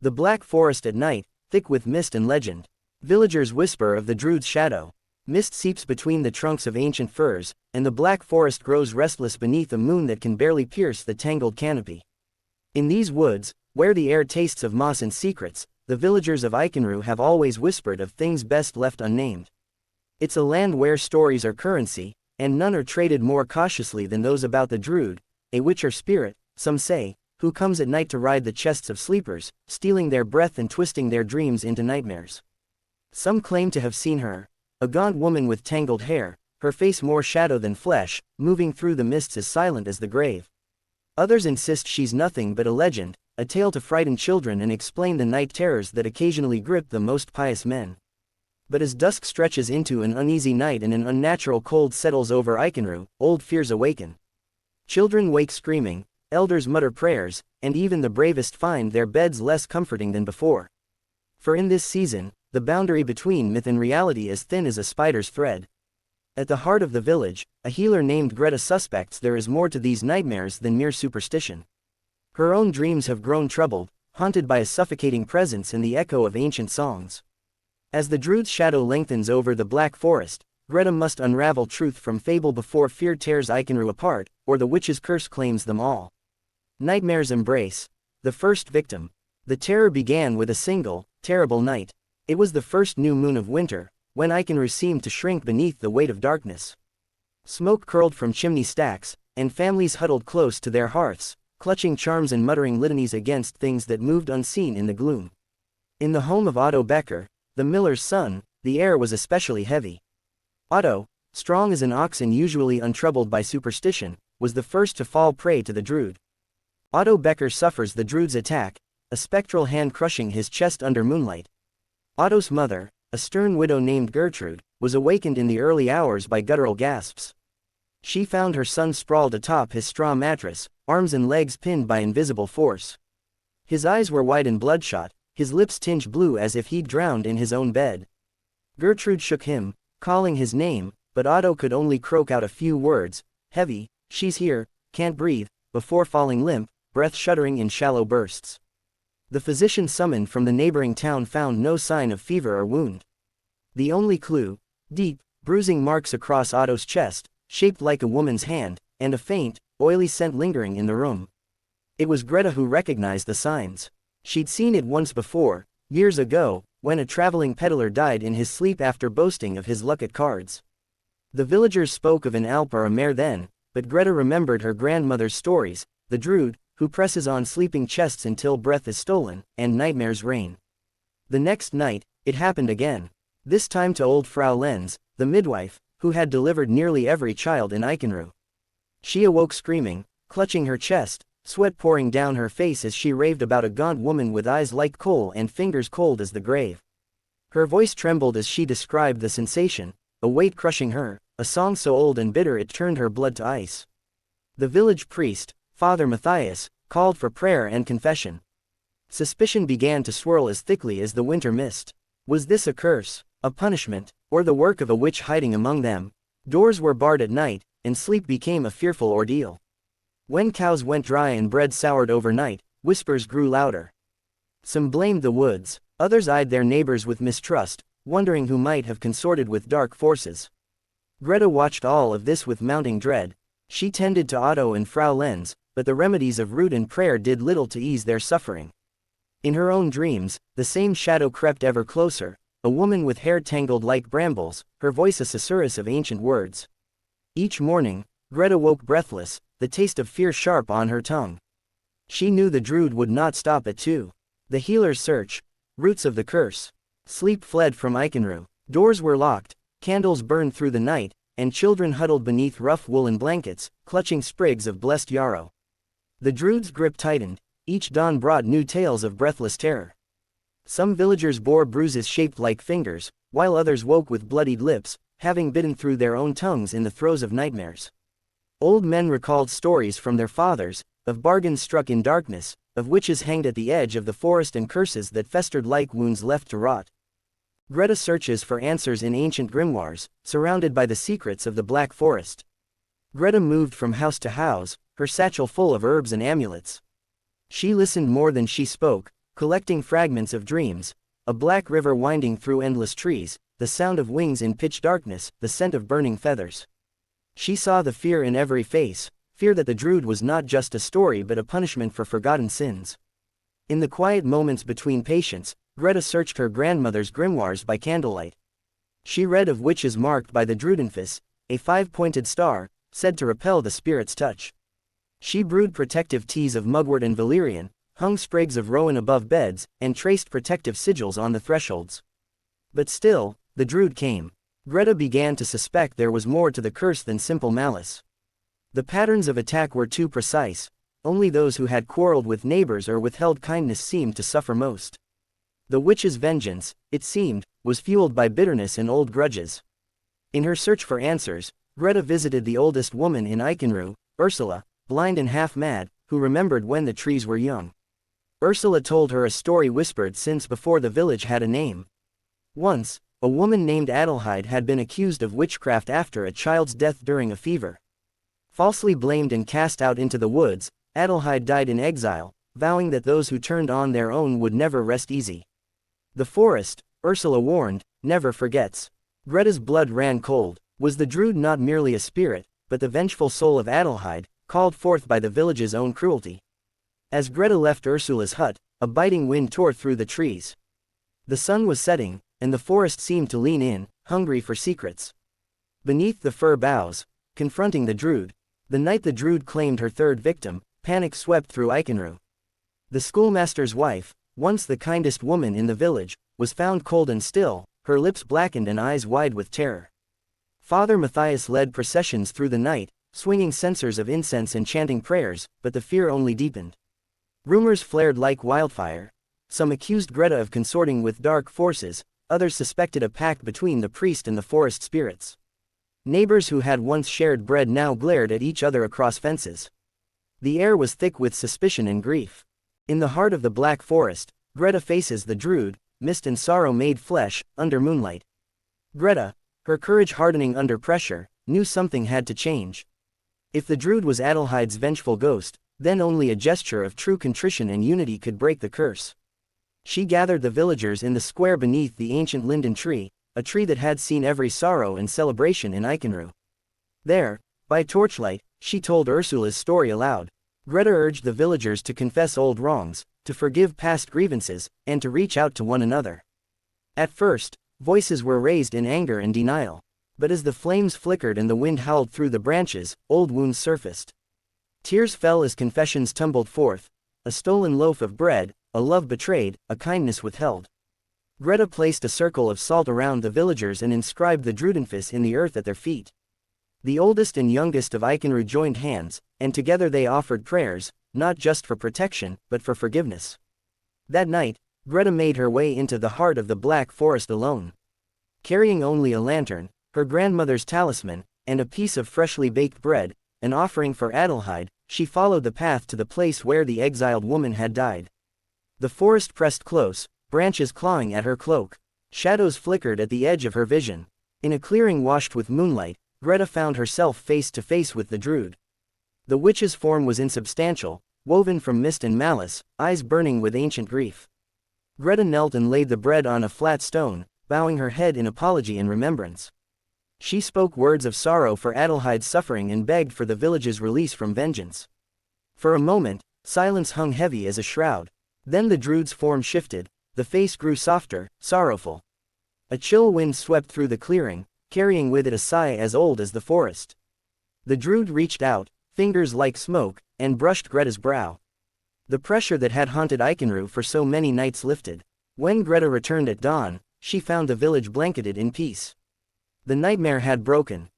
The black forest at night, thick with mist and legend. Villagers whisper of the Drude's shadow. Mist seeps between the trunks of ancient firs, and the black forest grows restless beneath a moon that can barely pierce the tangled canopy. In these woods, where the air tastes of moss and secrets, the villagers of Ikenru have always whispered of things best left unnamed. It's a land where stories are currency, and none are traded more cautiously than those about the Drude, a witch or spirit, some say, who comes at night to ride the chests of sleepers, stealing their breath and twisting their dreams into nightmares. Some claim to have seen her, a gaunt woman with tangled hair, her face more shadow than flesh, moving through the mists as silent as the grave. Others insist she's nothing but a legend, a tale to frighten children and explain the night terrors that occasionally grip the most pious men. But as dusk stretches into an uneasy night and an unnatural cold settles over Ikenru, old fears awaken. Children wake screaming, elders mutter prayers, and even the bravest find their beds less comforting than before. For in this season, the boundary between myth and reality is thin as a spider's thread. At the heart of the village, a healer named Greta suspects there is more to these nightmares than mere superstition. Her own dreams have grown troubled, haunted by a suffocating presence and the echo of ancient songs. As the Drude's shadow lengthens over the black forest, Greta must unravel truth from fable before fear tears Ikenru apart, or the witch's curse claims them all. Nightmare's embrace. The first victim. The terror began with a single, terrible night. It was the first new moon of winter, when Ikenru seemed to shrink beneath the weight of darkness. Smoke curled from chimney stacks, and families huddled close to their hearths, clutching charms and muttering litanies against things that moved unseen in the gloom. In the home of Otto Becker, the miller's son, the air was especially heavy. Otto, strong as an ox and usually untroubled by superstition, was the first to fall prey to the Drude. Otto Becker suffers the Drude's attack, a spectral hand crushing his chest under moonlight. Otto's mother, a stern widow named Gertrude, was awakened in the early hours by guttural gasps. She found her son sprawled atop his straw mattress, arms and legs pinned by invisible force. His eyes were wide and bloodshot, his lips tinged blue as if he'd drowned in his own bed. Gertrude shook him, calling his name, but Otto could only croak out a few words, heavy, she's here, can't breathe, before falling limp, breath shuddering in shallow bursts. The physician summoned from the neighboring town found no sign of fever or wound. The only clue, deep, bruising marks across Otto's chest, shaped like a woman's hand, and a faint, oily scent lingering in the room. It was Greta who recognized the signs. She'd seen it once before, years ago, when a traveling peddler died in his sleep after boasting of his luck at cards. The villagers spoke of an Alp or a mare then, but Greta remembered her grandmother's stories, the Drude, who presses on sleeping chests until breath is stolen, and nightmares reign. The next night, it happened again. This time to old Frau Lenz, the midwife, who had delivered nearly every child in Ikenru. She awoke screaming, clutching her chest, sweat pouring down her face as she raved about a gaunt woman with eyes like coal and fingers cold as the grave. Her voice trembled as she described the sensation, a weight crushing her, a song so old and bitter it turned her blood to ice. The village priest, Father Matthias, called for prayer and confession. Suspicion began to swirl as thickly as the winter mist. Was this a curse, a punishment, or the work of a witch hiding among them? Doors were barred at night, and sleep became a fearful ordeal. When cows went dry and bread soured overnight, whispers grew louder. Some blamed the woods, others eyed their neighbors with mistrust, wondering who might have consorted with dark forces. Greta watched all of this with mounting dread. She tended to Otto and Frau Lenz, but the remedies of root and prayer did little to ease their suffering. In her own dreams, the same shadow crept ever closer, a woman with hair tangled like brambles, her voice a susurrus of ancient words. Each morning, Greta woke breathless, the taste of fear sharp on her tongue. She knew the Drude would not stop at 2. The healer's search, roots of the curse. Sleep fled from Ikenru, doors were locked, candles burned through the night, and children huddled beneath rough woolen blankets, clutching sprigs of blessed yarrow. The Drude's grip tightened, each dawn brought new tales of breathless terror. Some villagers bore bruises shaped like fingers, while others woke with bloodied lips, having bitten through their own tongues in the throes of nightmares. Old men recalled stories from their fathers, of bargains struck in darkness, of witches hanged at the edge of the forest and curses that festered like wounds left to rot. Greta searches for answers in ancient grimoires, surrounded by the secrets of the Black Forest. Greta moved from house to house, her satchel full of herbs and amulets. She listened more than she spoke, collecting fragments of dreams, a black river winding through endless trees, the sound of wings in pitch darkness, the scent of burning feathers. She saw the fear in every face, fear that the Drude was not just a story but a punishment for forgotten sins. In the quiet moments between patients, Greta searched her grandmother's grimoires by candlelight. She read of witches marked by the Drudenfis, a five-pointed star, said to repel the spirit's touch. She brewed protective teas of mugwort and valerian, hung sprigs of rowan above beds, and traced protective sigils on the thresholds. But still, the Drude came. Greta began to suspect there was more to the curse than simple malice. The patterns of attack were too precise. Only those who had quarreled with neighbors or withheld kindness seemed to suffer most. The witch's vengeance, it seemed, was fueled by bitterness and old grudges. In her search for answers, Greta visited the oldest woman in Eichenruhe, Ursula, blind and half-mad, who remembered when the trees were young. Ursula told her a story whispered since before the village had a name. Once, a woman named Adelheid had been accused of witchcraft after a child's death during a fever. Falsely blamed and cast out into the woods, Adelheid died in exile, vowing that those who turned on their own would never rest easy. The forest, Ursula warned, never forgets. Greta's blood ran cold. Was the Drude not merely a spirit, but the vengeful soul of Adelheid, called forth by the village's own cruelty? As Greta left Ursula's hut, a biting wind tore through the trees. The sun was setting, and the forest seemed to lean in, hungry for secrets. Beneath the fir boughs, confronting the Drude, the night the Drude claimed her third victim, panic swept through Eichenruhe. The schoolmaster's wife, once the kindest woman in the village, was found cold and still, her lips blackened and eyes wide with terror. Father Matthias led processions through the night, swinging censers of incense and chanting prayers, but the fear only deepened. Rumors flared like wildfire. Some accused Greta of consorting with dark forces, others suspected a pact between the priest and the forest spirits. Neighbors who had once shared bread now glared at each other across fences. The air was thick with suspicion and grief. In the heart of the Black Forest, Greta faces the Drude, mist and sorrow made flesh, under moonlight. Greta, her courage hardening under pressure, knew something had to change. If the Drude was Adelheid's vengeful ghost, then only a gesture of true contrition and unity could break the curse. She gathered the villagers in the square beneath the ancient linden tree, a tree that had seen every sorrow and celebration in Eichenruhe. There, by torchlight, she told Ursula's story aloud. Greta urged the villagers to confess old wrongs, to forgive past grievances, and to reach out to one another. At first, voices were raised in anger and denial. But as the flames flickered and the wind howled through the branches, old wounds surfaced. Tears fell as confessions tumbled forth, a stolen loaf of bread, a love betrayed, a kindness withheld. Greta placed a circle of salt around the villagers and inscribed the Drudenfis in the earth at their feet. The oldest and youngest of Eichenruhe joined hands, and together they offered prayers, not just for protection, but for forgiveness. That night, Greta made her way into the heart of the Black Forest alone. Carrying only a lantern, her grandmother's talisman, and a piece of freshly baked bread, an offering for Adelheid, she followed the path to the place where the exiled woman had died. The forest pressed close, branches clawing at her cloak. Shadows flickered at the edge of her vision. In a clearing washed with moonlight, Greta found herself face to face with the Drude. The witch's form was insubstantial, woven from mist and malice, eyes burning with ancient grief. Greta knelt and laid the bread on a flat stone, bowing her head in apology and remembrance. She spoke words of sorrow for Adelheid's suffering and begged for the village's release from vengeance. For a moment, silence hung heavy as a shroud. Then the Drude's form shifted, the face grew softer, sorrowful. A chill wind swept through the clearing, carrying with it a sigh as old as the forest. The Drude reached out, fingers like smoke, and brushed Greta's brow. The pressure that had haunted Eichenruhe for so many nights lifted. When Greta returned at dawn, she found the village blanketed in peace. The nightmare had broken,